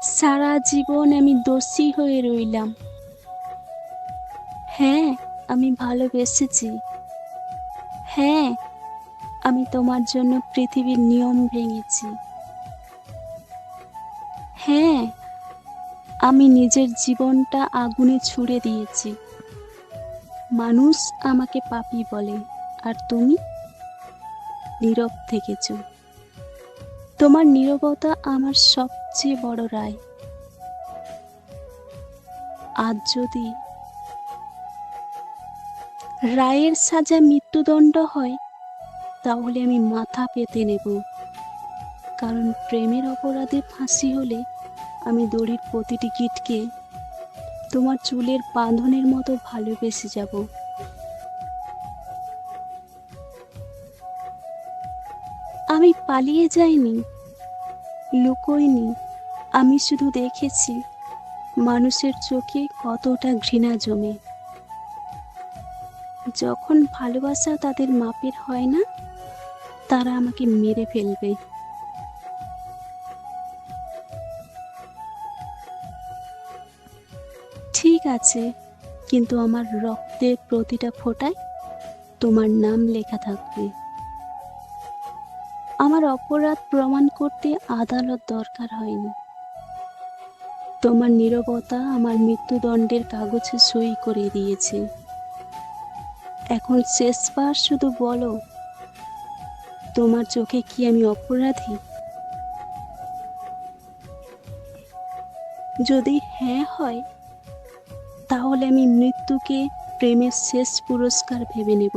সারা জীবন আমি দোষী হয়ে রইলাম। হ্যাঁ, আমি ভালোবেসেছি। হ্যাঁ, আমি তোমার জন্য পৃথিবীর নিয়ম ভেঙেছি। হ্যাঁ, আমি নিজের জীবনটা আগুনে ছুড়ে দিয়েছি। মানুষ আমাকে পাপী বলে, আর তুমি নীরব থেকেছ। তোমার নীরবতা আমার সবচেয়ে বড় রায়। আজ যদি রায়ের সাজা মৃত্যুদণ্ড হয়, তাহলে আমি মাথা পেতে নেব। কারণ প্রেমের অপরাধে ফাঁসি হলে আমি দড়ির প্রতিটি গিঁটকে তোমার চুলের বাঁধনের মতো ভালোবেসে যাব। আমি পালিয়ে যাইনি, লুকোইনি। আমি শুধু দেখেছি মানুষের চোখে কতটা ঘৃণা জমে যখন ভালোবাসা তাদের মাপের হয় না। তারা আমাকে মেরে ফেলবে। ঠিক আছে, কিন্তু আমার রক্তের প্রতিটা ফোঁটায় তোমার নাম লেখা থাকবে। আমার অপরাধ প্রমাণ করতে আদালত দরকার হয়নি। তোমার নীরবতা আমার মৃত্যুদণ্ডের কাগজে সই করে দিয়েছে। এখন শেষবার শুধু বলো, তোমার চোখে কি আমি অপরাধী? যদি হ্যাঁ হয়, তাহলে আমি মৃত্যুকে প্রেমের শেষ পুরস্কার ভেবে নেব।